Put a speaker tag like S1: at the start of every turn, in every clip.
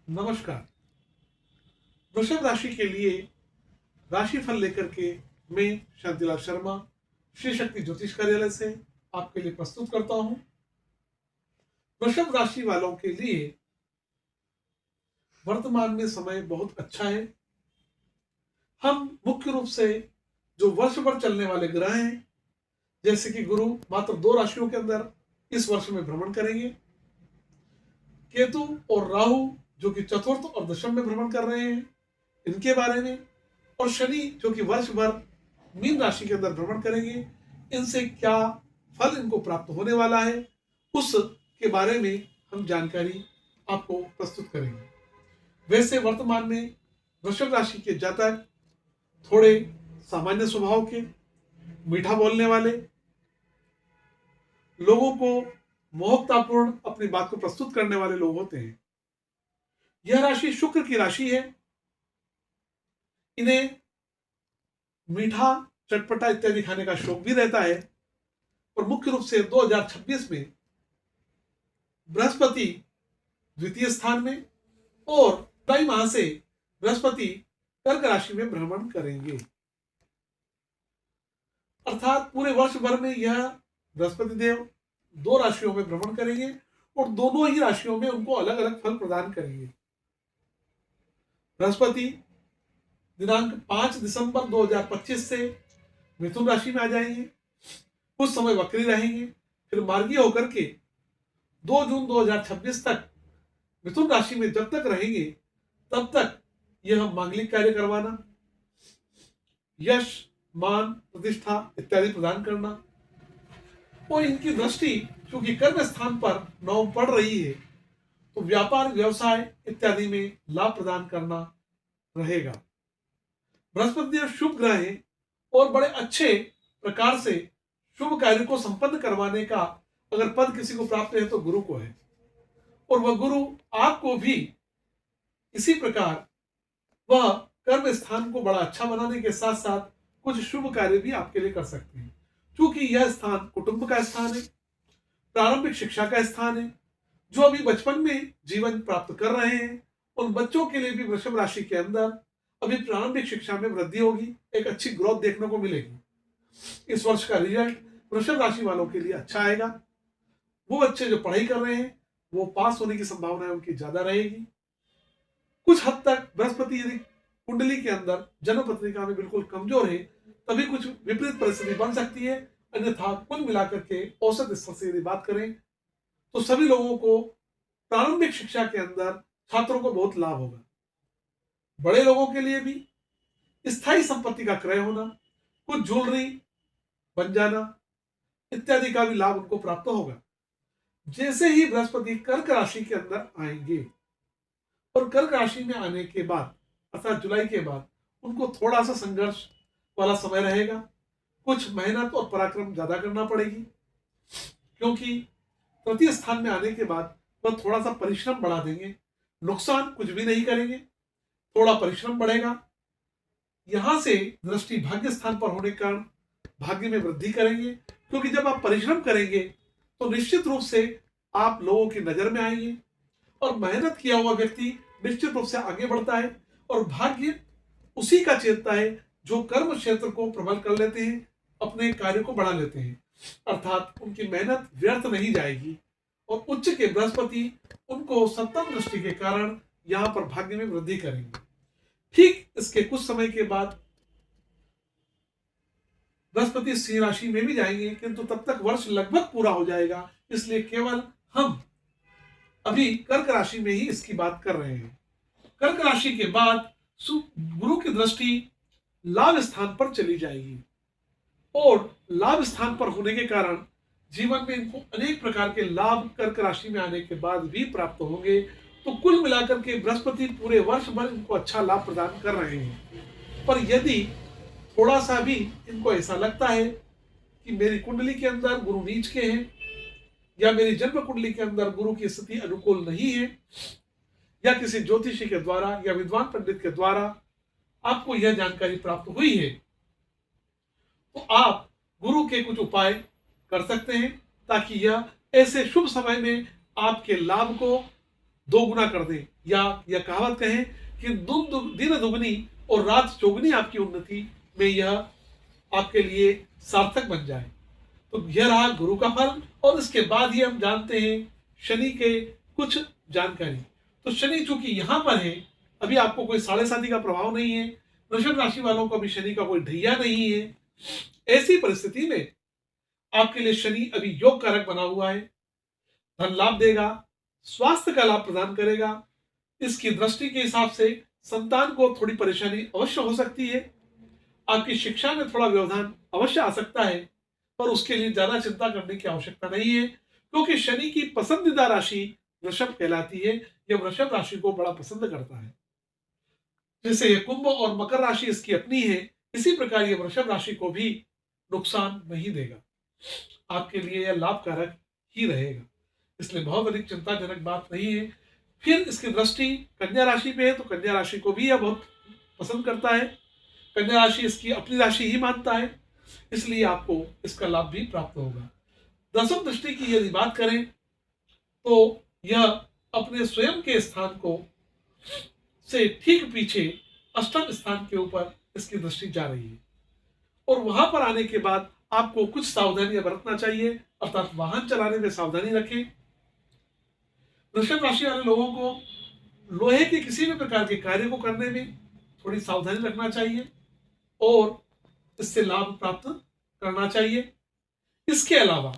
S1: नमस्कार। वृषभ राशि के लिए राशिफल लेकर के मैं शांतिलाल शर्मा श्री शक्ति ज्योतिष कार्यालय से आपके लिए प्रस्तुत करता हूं। वृषभ राशि वालों के लिए वर्तमान में समय बहुत अच्छा है। हम मुख्य रूप से जो वर्ष भर चलने वाले ग्रह हैं, जैसे कि गुरु मात्र 2 राशियों के अंदर इस वर्ष में भ्रमण करेंगे, केतु और राहु जो कि चतुर्थ और दशम में भ्रमण कर रहे हैं, इनके बारे में, और शनि जो कि वर्ष भर मीन राशि के अंदर भ्रमण करेंगे, इनसे क्या फल इनको प्राप्त होने वाला है उस के बारे में हम जानकारी आपको प्रस्तुत करेंगे। वैसे वर्तमान में वृषभ राशि के जातक थोड़े सामान्य स्वभाव के, मीठा बोलने वाले, लोगों को मोहकतापूर्ण अपनी बात को प्रस्तुत करने वाले लोग होते हैं। यह राशि शुक्र की राशि है। इन्हें मीठा, चटपटा इत्यादि खाने का शौक भी रहता है। और मुख्य रूप से 2026 में बृहस्पति द्वितीय स्थान में और जुलाई माह से बृहस्पति कर्क राशि में भ्रमण करेंगे। अर्थात पूरे वर्ष भर में यह बृहस्पति देव 2 राशियों में भ्रमण करेंगे और दोनों ही राशियों में उनको अलग अलग फल प्रदान करेंगे। बृहस्पति दिनांक 5 दिसंबर 2025 से मिथुन राशि में आ जाएंगे, कुछ समय वक्री रहेंगे, फिर मार्गीय होकर के 2 जून 2026 तक मिथुन राशि में जब तक रहेंगे तब तक यह मांगलिक कार्य करवाना, यश, मान, प्रतिष्ठा इत्यादि प्रदान करना, और इनकी दृष्टि क्योंकि कर्म स्थान पर नौ पड़ रही है तो व्यापार, व्यवसाय इत्यादि में लाभ प्रदान करना रहेगा। बृहस्पति शुभ ग्रह है और बड़े अच्छे प्रकार से शुभ कार्य को संपन्न करवाने का अगर पद किसी को प्राप्त है तो गुरु को है, और वह गुरु आपको भी इसी प्रकार वह कर्म स्थान को बड़ा अच्छा बनाने के साथ साथ कुछ शुभ कार्य भी आपके लिए कर सकते हैं। क्योंकि यह स्थान कुटुंब का स्थान है, प्रारंभिक शिक्षा का स्थान है। जो अभी बचपन में जीवन प्राप्त कर रहे हैं उन बच्चों के लिए भी वृषभ राशि के अंदर अभी प्रारंभिक शिक्षा में वृद्धि होगी, एक अच्छी ग्रोथ देखने को मिलेगी। इस वर्ष का रिजल्ट वृषभ राशि वालों के लिए अच्छा आएगा। वो बच्चे जो पढ़ाई कर रहे हैं वो पास होने की संभावना उनकी ज्यादा रहेगी। कुछ हद तक बृहस्पति यदि कुंडली के अंदर जन्म पत्रिका में बिल्कुल कमजोर है तभी कुछ विपरीत परिस्थिति बन सकती है, अन्यथा कुल मिलाकर के औसत स्तर से यदि बात करें तो सभी लोगों को प्रारंभिक शिक्षा के अंदर छात्रों को बहुत लाभ होगा। बड़े लोगों के लिए भी स्थायी संपत्ति का क्रय होना, कुछ ज्वेलरी बन जाना इत्यादि का भी लाभ उनको प्राप्त होगा। जैसे ही बृहस्पति कर्क राशि के अंदर आएंगे और कर्क राशि में आने के बाद अर्थात जुलाई के बाद उनको थोड़ा सा संघर्ष वाला समय रहेगा। कुछ मेहनत और पराक्रम ज्यादा करना पड़ेगी, क्योंकि तृतीय स्थान में आने के बाद वह थोड़ा सा परिश्रम बढ़ा देंगे। नुकसान कुछ भी नहीं करेंगे, थोड़ा परिश्रम बढ़ेगा। यहां से दृष्टि भाग्य स्थान पर होने के कारण भाग्य में वृद्धि करेंगे, क्योंकि जब आप परिश्रम करेंगे तो निश्चित रूप से आप लोगों की नजर में आएंगे और मेहनत किया हुआ व्यक्ति निश्चित रूप से आगे बढ़ता है और भाग्य उसी का चेतता है जो कर्म क्षेत्र को प्रबल कर लेते हैं, अपने कार्य को बढ़ा लेते हैं। अर्थात उनकी मेहनत व्यर्थ नहीं जाएगी और उच्च के बृहस्पति उनको सप्तम दृष्टि के कारण यहां पर भाग्य में वृद्धि करेंगे। ठीक इसके कुछ समय के बाद बृहस्पति सिंह राशि में भी जाएंगे, किंतु तब तक वर्ष लगभग पूरा हो जाएगा, इसलिए केवल हम अभी कर्क राशि में ही इसकी बात कर रहे हैं। कर्क राशि के बाद गुरु की दृष्टि लाभ स्थान पर चली जाएगी और लाभ स्थान पर होने के कारण जीवन में इनको अनेक प्रकार के लाभ कर्क राशि में आने के बाद भी प्राप्त होंगे। तो कुल मिलाकर के बृहस्पति पूरे वर्ष भर इनको अच्छा लाभ प्रदान कर रहे हैं। पर यदि थोड़ा सा भी इनको ऐसा लगता है कि मेरी कुंडली के अंदर गुरु नीच के हैं या मेरी जन्म कुंडली के अंदर गुरु की स्थिति अनुकूल नहीं है, या किसी ज्योतिषी के द्वारा या विद्वान पंडित के द्वारा आपको यह जानकारी प्राप्त हुई है, तो आप गुरु के कुछ उपाय कर सकते हैं ताकि यह ऐसे शुभ समय में आपके लाभ को दो गुना कर दे, या यह कहावत कहें कि दिन दुगनी और रात चौगुनी आपकी उन्नति में यह आपके लिए सार्थक बन जाए। तो यह रहा गुरु का फल। और इसके बाद ही हम जानते हैं शनि के कुछ जानकारी। तो शनि चूंकि यहां पर है, अभी आपको कोई 7.5 का प्रभाव नहीं है, वृषभ राशि वालों को अभी शनि का कोई ढैया नहीं है। ऐसी परिस्थिति में आपके लिए शनि अभी योग कारक बना हुआ है, धन लाभ देगा, स्वास्थ्य का लाभ प्रदान करेगा। इसकी दृष्टि के हिसाब से संतान को थोड़ी परेशानी अवश्य हो सकती है, आपकी शिक्षा में थोड़ा व्यवधान अवश्य आ सकता है, पर उसके लिए ज्यादा चिंता करने की आवश्यकता नहीं है, क्योंकि शनि की पसंदीदा राशि वृषभ कहलाती है। यह वृषभ राशि को बड़ा पसंद करता है। जैसे यह कुंभ और मकर राशि इसकी अपनी है, इसी प्रकार यह वृषभ राशि को भी नुकसान नहीं देगा, आपके लिए यह लाभकारक ही रहेगा। इसलिए बहुत अधिक चिंताजनक बात नहीं है। फिर इसकी दृष्टि कन्या राशि पे है, तो कन्या राशि को भी यह बहुत पसंद करता है। कन्या राशि इसकी अपनी राशि ही मानता है, इसलिए आपको इसका लाभ भी प्राप्त होगा। दसम दृष्टि की यदि बात करें तो यह अपने स्वयं के स्थान को से ठीक पीछे अष्टम स्थान के ऊपर इसकी दृष्टि जा रही है, और वहां पर आने के बाद आपको कुछ सावधानियां बरतना चाहिए, अर्थात वाहन चलाने में सावधानी रखें। वृषभ राशि वाले लोगों को लोहे के किसी भी प्रकार के कार्य को करने में थोड़ी सावधानी रखना चाहिए और इससे लाभ प्राप्त करना चाहिए। इसके अलावा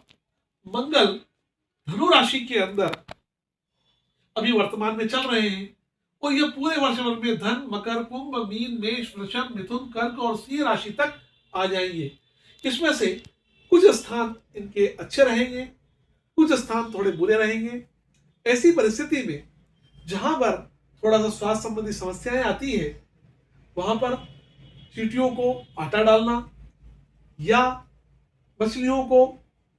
S1: मंगल धनु राशि के अंदर अभी वर्तमान में चल रहे हैं, और यह पूरे वर्ष भर में धन, मकर, कुंभ, मीन, मेष, वृषभ, मिथुन, कर्क और सिंह राशि तक आ जाएंगे। इसमें से कुछ स्थान इनके अच्छे रहेंगे, कुछ स्थान थोड़े बुरे रहेंगे। ऐसी परिस्थिति में जहां पर थोड़ा सा स्वास्थ्य संबंधी समस्याएं आती है, वहां पर चींटियों को आटा डालना या मछलियों को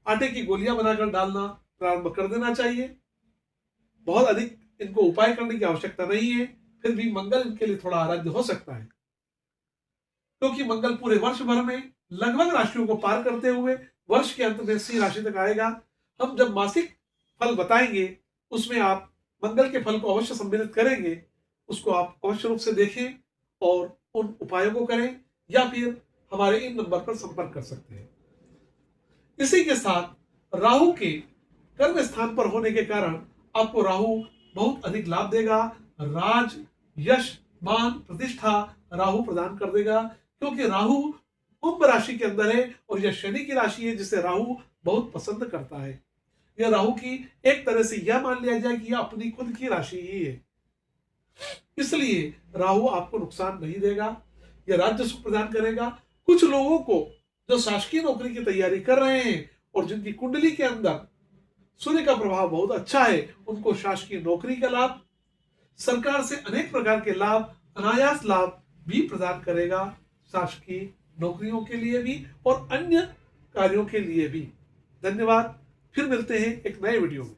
S1: आटे की गोलियां बनाकर डालना प्रारंभ कर देना चाहिए। बहुत अधिक इनको उपाय करने की आवश्यकता नहीं है, फिर भी मंगल इनके लिए थोड़ा आराध्य हो सकता है, क्योंकि मंगल पूरे वर्ष भर में लगभग राशियों को पार करते हुए वर्ष के अंत में सिंह राशि तक आएगा। हम जब मासिक फल बताएंगे उसमें आप मंगल के फल को अवश्य सम्मिलित करेंगे, उसको आप अवश्य रूप से देखें और उन उपायों को करें, या फिर हमारे इन नंबर पर संपर्क कर सकते हैं। इसी के साथ राहु के कर्म स्थान पर होने के कारण आपको राहु बहुत अधिक लाभ देगा। राज, यश, मान, प्रतिष्ठा राहु प्रदान कर देगा, क्योंकि राहु कुंभ राशि के अंदर है और यह शनि की राशि है जिसे राहु बहुत पसंद करता है। यह राहु की एक तरह से यह मान लिया जाए कि यह अपनी खुद की राशि ही है, इसलिए राहु आपको नुकसान नहीं देगा, यह राज्य सुख प्रदान करेगा। कुछ लोगों को जो शासकीय नौकरी की तैयारी कर रहे हैं और जिनकी कुंडली के अंदर सूर्य का प्रभाव बहुत अच्छा है, उनको शासकीय नौकरी का लाभ, सरकार से अनेक प्रकार के लाभ, अनायास लाभ भी प्रदान करेगा, शासकीय नौकरियों के लिए भी और अन्य कार्यों के लिए भी। धन्यवाद, फिर मिलते हैं एक नए वीडियो में।